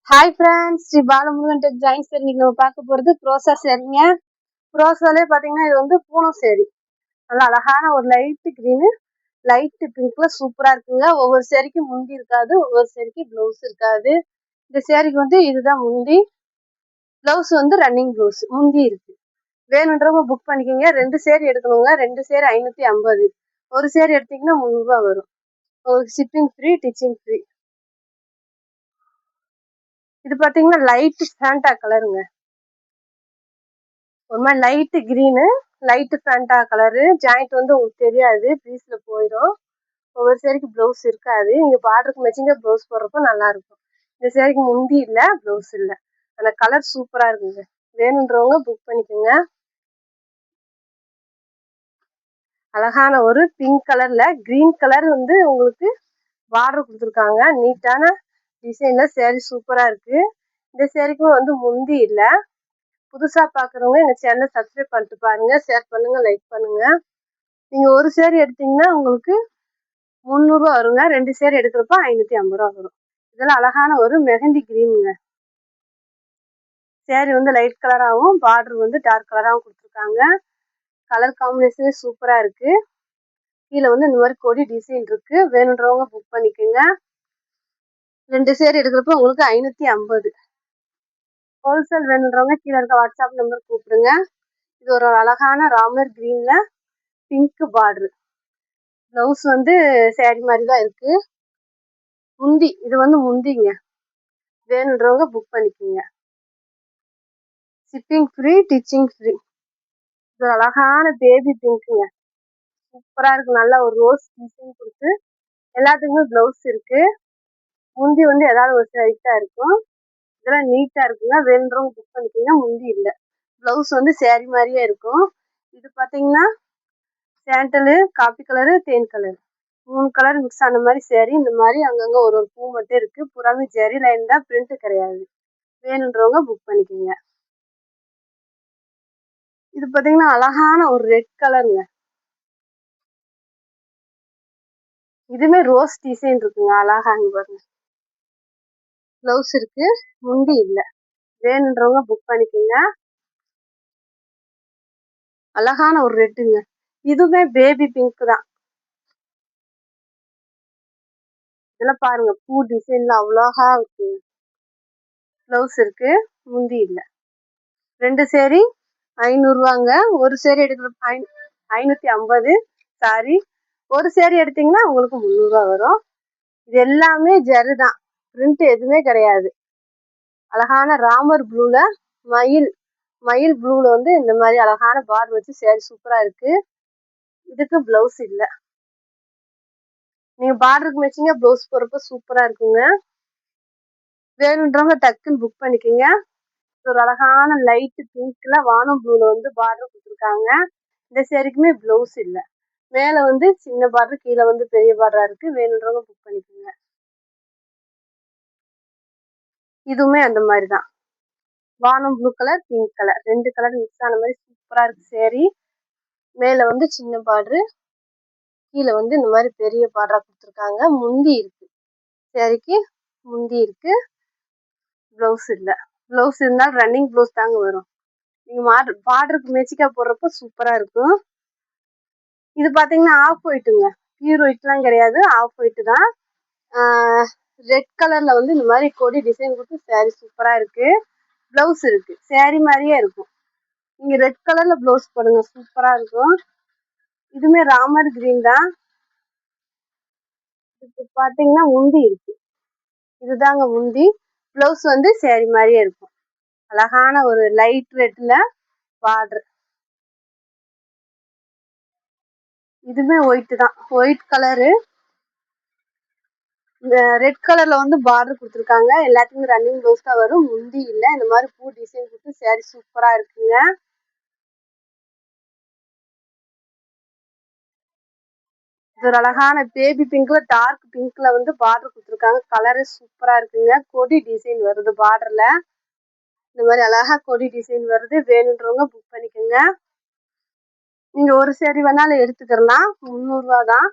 Hi friends, Sri Balamurugan tech joins இன்னைக்கு நம்ம பார்க்க போகிறது ப்ரோசா சேரீங்க. ப்ரோசாலே பார்த்தீங்கன்னா இது வந்து பூனம் சேரீ. நல்லா அழகான ஒரு லைட்டு க்ரீனு லைட்டு பிங்க்ல சூப்பராக இருக்குங்க. ஒவ்வொரு சேரீக்கும் முந்தி இருக்காது, ஒவ்வொரு சேரீக்கு ப்ளவுஸ் இருக்காது. இந்த சேரீக்கு வந்து இதுதான் முந்தி, ப்ளவுஸ் வந்து ரன்னிங் ப்ளவுஸ், முந்தி இருக்கு. வேணுன்றவங்க புக் பண்ணிக்கோங்க. 2 சேரீ எடுக்கணுங்க. 2 சேரீ 550. ஒரு சேரீ எடுத்தீங்கன்னா 300 வரும். உங்களுக்கு ஷிப்பிங் ஃப்ரீ, டிச்சிங் ஃப்ரீ. இது பார்த்தீங்கன்னா லைட்டு ஃபேண்டா கலருங்க. ஒரு மாதிரி light green light Fanta colour. Joint வந்து உங்களுக்கு தெரியாது, பீஸில் போயிடும். ஒவ்வொரு சேரீக்கு ப்ளவுஸ் இருக்காது. நீங்கள் பார்டருக்கு மேட்சிங்காக ப்ளவுஸ் போடுறப்போ நல்லாயிருக்கும். இந்த சேரீக்கு முந்தி இல்லை, ப்ளவுஸ் இல்லை. அந்த கலர் சூப்பராக இருக்குங்க. வேணுன்றவங்க புக் பண்ணிக்கோங்க. அழகான ஒரு பிங்க் கலரில் க்ரீன் கலர் வந்து உங்களுக்கு பார்டர் கொடுத்துருக்காங்க. நீட்டான டிசைனில் சேரீ சூப்பராக இருக்குது. இந்த சேரீக்கும் வந்து முந்தி இல்லை. புதுசாக பார்க்குறவங்க எங்கள் சேனலை சப்ஸ்கிரைப் பண்ணிட்டு பாருங்கள், ஷேர் பண்ணுங்கள், லைக் பண்ணுங்கள். நீங்கள் ஒரு சேரீ எடுத்தீங்கன்னா உங்களுக்கு 300 வருங்க. 2 சேரீ எடுக்கிறப்ப 550 வரும். இதெல்லாம் அழகான ஒரு மெஹந்தி கிரீனுங்க. சேரீ வந்து லைட் கலராகவும் பார்டர் வந்து டார்க் கலராகவும் கொடுத்துருக்காங்க. கலர் காம்பினேஷனே சூப்பராக இருக்குது. கீழே வந்து இந்த மாதிரி கொடி டிசைன் இருக்குது. வேணுன்றவங்க புக் பண்ணிக்கோங்க. 2 சேரீ எடுக்கிறப்ப உங்களுக்கு 550. ஹோல்சேல் வேணுன்றவங்க கீழே இருக்க வாட்ஸ்அப் நம்பர் கூப்பிடுங்க. இது ஒரு அழகான ராமர் கிரீன்ல பிங்க் பார்டர். ப்ளவுஸ் வந்து சேரீ மாதிரி தான் இருக்கு. முந்தி இது வந்து முந்திங்க. வேணுன்றவங்க புக் பண்ணிக்கோங்க. Shipping free, ditching free. இது ஒரு அழகான பேபி பிங்க்குங்க. சூப்பராக இருக்கு. நல்லா ஒரு ரோஸ் டிசைன் கொடுத்து எல்லாத்துக்குமே ப்ளவுஸ் இருக்கு. முந்தி வந்து ஏதாவது ஒரு சைட்டாக இருக்கும். இதெல்லாம் நீட்டாக இருக்குங்க. வேணுன்றவங்க புக் பண்ணிக்கோங்க. முந்தி இல்லை, ப்ளவுஸ் வந்து சேரீ மாதிரியே இருக்கும். இது பார்த்தீங்கன்னா சாண்டலு, காப்பி கலரு, தேன் கலர், 3 கலர் மிக்ஸ் ஆன மாதிரி சேரீ. இந்த மாதிரி அங்கங்கே ஒரு பூ மட்டும் இருக்குது. புறாமே ஜெரி லைன் தான், பிரிண்ட் கிடையாது. வேணுன்றவங்க புக் பண்ணிக்கோங்க. இது பார்த்தீங்கன்னா அழகான ஒரு ரெட் கலருங்க. இதுவுமே ரோஸ் டிசைன் இருக்குங்க. அழகாங்க பாருங்க. ப்ளவுஸ் இருக்கு, முந்தி இல்லை. வேணுன்றவங்க புக் பண்ணிக்கோங்க. அழகான ஒரு ரெட்டுங்க. இதுவுமே பேபி பிங்க் தான். இதெல்லாம் பாருங்க, பூ டிசைன்ல அவ்வளோகா இருக்கு. ப்ளவுஸ் இருக்கு, முந்தி இல்லை. 2 சேரீ 500ரூவாங்க. ஒரு சேரீ எடுக்கிற 550. சாரி, ஒரு சேரீ எடுத்தீங்கன்னா உங்களுக்கு 300 வரும். இது எல்லாமே ஜரு தான், பிரிண்ட் எதுவுமே கிடையாது. அழகான ராமர் ப்ளூல மயில் ப்ளூல வந்து இந்த மாதிரி அழகான பார்டர் வச்சு சேரீ சூப்பரா இருக்கு. இதுக்கு ப்ளவுஸ் இல்லை. நீங்க பார்டருக்கு மேட்சிங்கா ப்ளவுஸ் போடுறப்ப சூப்பரா இருக்குங்க. வேணுன்றவங்க டக்குன்னு புக் பண்ணிக்கோங்க. ஒரு அழகான லைட் பிங்க்ல வானம் ப்ளூல வந்து பார்டர் கொடுத்துருக்காங்க. இந்த சேரீக்குமே ப்ளவுஸ் இல்லை. மேலே வந்து சின்ன பார்டர், கீழே வந்து பெரிய பார்டரா இருக்கு. வேணுன்றவங்க புக் பண்ணிக்கோங்க. இதுவுமே அந்த மாதிரி தான். வானம் blue colour, pink colour, 2 colour mix ஆன மாதிரி சூப்பரா இருக்கு சேரீ. மேலே வந்து சின்ன பார்டரு, கீழே வந்து இந்த மாதிரி பெரிய பார்டரா கொடுத்துருக்காங்க. முந்தி இருக்கு, சேரீக்கு முந்தி இருக்கு. ப்ளவுஸ் இல்லை. ப்ளவுஸ் இருந்தாலும் ரன்னிங் ப்ளவுஸ் தாங்க வரும். நீங்கள் பார்டருக்கு மேட்சிக்காக போடுறப்போ சூப்பராக இருக்கும். இது பார்த்தீங்கன்னா ஆஃப் ஒயிட்டுங்க. பியூர் ஒயிட்லாம் கிடையாது, ஆஃப் ஒயிட்டு தான். ரெட் கலரில் வந்து இந்த மாதிரி கொடி டிசைன் கொடுத்து சேரீ சூப்பராக இருக்குது. ப்ளவுஸ் இருக்குது, சேரீ மாதிரியே இருக்கும். நீங்கள் ரெட் கலரில் ப்ளவுஸ் போடுங்க, சூப்பராக இருக்கும். இதுவுமே ராமர் கிரீன் தான். இப்போ பார்த்தீங்கன்னா முந்தி இருக்குது. இதுதாங்க முந்தி. ப்ளவுஸ் வந்து சேரீ மாதிரியே இருக்கும். அழகான ஒரு லைட் ரெட்டில் பார்டர். இதுவுமே ஒயிட்டு தான், ஒயிட் கலரு. ரெட் கலர்ல வந்து பார்டர் கொடுத்துருக்காங்க. எல்லாத்துக்குமே ரன்னிங் ப்ளவுஸ் தான் வரும், முந்தி இல்லை. இந்த மாதிரி பூ டிசைன் கொடுத்து சேரீ சூப்பரா இருக்குங்க. இது ஒரு அழகான பேபி பிங்க்ல டார்க் பிங்க்ல வந்து பார்டர் கொடுத்துருக்காங்க. கலரு சூப்பரா இருக்குங்க. கொடி டிசைன் வருது பார்டர்ல. இந்த மாதிரி அழகா கொடி டிசைன் வருது. வேணுன்றவங்க புக் பண்ணிக்கோங்க. நீங்க ஒரு சேரீ வேணாலும் எடுத்துக்கலாம், 300 தான்.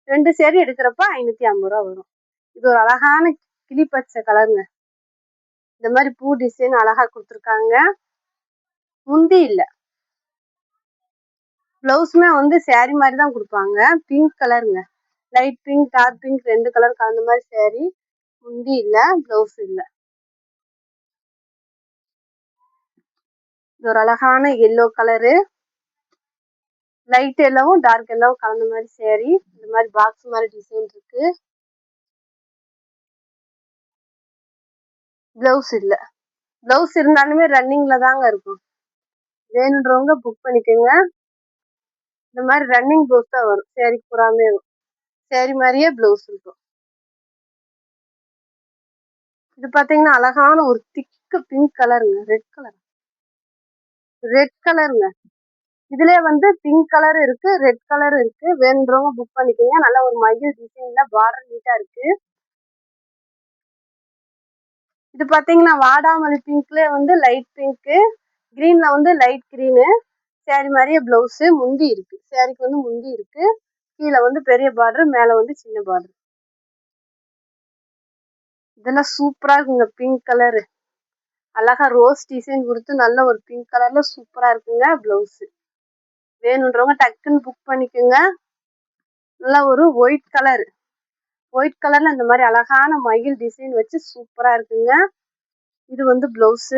2 சேரீ எடுக்கிறப்ப 550 வரும். இது ஒரு அழகான கிளி பச்சை கலருங்க. இந்த மாதிரி பூ டிசைன் அழகா கொடுத்துருக்காங்க. முந்தி இல்ல. பிளவுஸுமே வந்து saree மாதிரி தான் கொடுப்பாங்க. பிங்க் கலருங்க. Light pink dark pink 2 colour கலந்த மாதிரி saree. முந்தி இல்ல, பிளவுஸ் இல்ல. இது ஒரு அழகான எல்லோ கலரு. லைட் எல்லோவும் டார்க் எல்லோவும் கலந்த மாதிரி saree. இந்த மாதிரி பாக்ஸ் மாதிரி டிசைன் இருக்கு. பிளவுஸ் இல்ல. பிளவுஸ் இருந்தாலுமே ரன்னிங்ல தாங்க இருக்கும். வேணுன்றவங்க புக் பண்ணிக்கோங்க. இந்த மாதிரி ரன்னிங் பிளவுஸ் தான் வரும். saree பூராமே வரும். saree மாதிரியே பிளவுஸ் இருக்கும். இது பாத்தீங்கன்னா அழகான ஒரு திக்கு பிங்க் கலருங்க. ரெட் கலருங்க. இதுலயே வந்து பிங்க் கலர் இருக்கு, ரெட் கலர் இருக்கு. வேணுன்றவங்க புக் பண்ணிக்கோங்க. நல்ல ஒரு மயில் டிசைன்ல பார்டர் நீட்டா இருக்கு. இது பாத்தீங்கன்னா வாடாமல்லி பிங்க்ல வந்து லைட் பிங்க், கிரீன்ல வந்து லைட் கிரீனு. saree மாதிரியே பிளவுஸ். முந்தி இருக்கு. சாரிக்கு வந்து முந்தி இருக்கு. கீழே வந்து பெரிய பார்டர், மேல வந்து சின்ன பார்டர். இதெல்லாம் சூப்பரா இருக்குங்க. பிங்க் கலரு அழகா ரோஸ் டிசைன் கொடுத்து நல்ல ஒரு பிங்க் கலர்ல சூப்பரா இருக்குங்க. பிளவுஸ் வேணுன்றவங்க டக்குன்னு புக் பண்ணிக்கோங்க. நல்லா ஒரு ஒயிட் கலர்ல இந்த மாதிரி அழகான மயில் டிசைன் வச்சு சூப்பரா இருக்குங்க. இது வந்து பிளவுஸ்.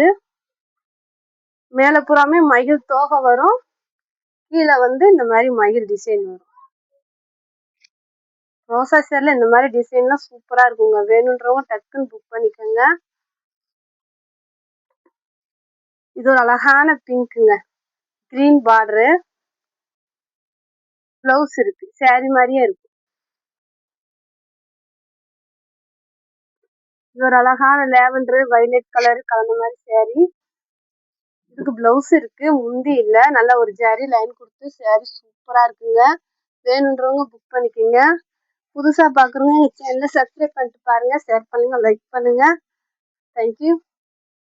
மேல புறாமே மயில் தோகை வரும். கீழே வந்து இந்த மாதிரி மயில் டிசைன் வரும். ரோசா சேர்ல இந்த மாதிரி டிசைன்லாம் சூப்பரா இருக்குங்க. வேணுன்றவங்க டக்குன்னு புக் பண்ணிக்கோங்க. இது ஒரு அழகான பிங்க்குங்க. Green border. பிளவுஸ் இருக்கு. saree மாதிரியே இருக்கு. இது ஒரு அழகான லேவண்டர் வயலட் கலர் கலந்த மாதிரி saree. இதுக்கு பிளவுஸ் இருக்கு. முந்தி இல்ல. நல்ல ஒரு ஜரி லைன் கொடுத்து saree சூப்பரா இருக்குங்க. வேணுன்றவங்க புக் பண்ணிக்கோங்க. புதுசா பாக்குறவங்க எங்க சேனலை சப்ஸ்கிரைப் பண்ணிட்டு பாருங்க. ஷேர் பண்ணுங்க, லைக் பண்ணுங்க. தேங்க்யூ.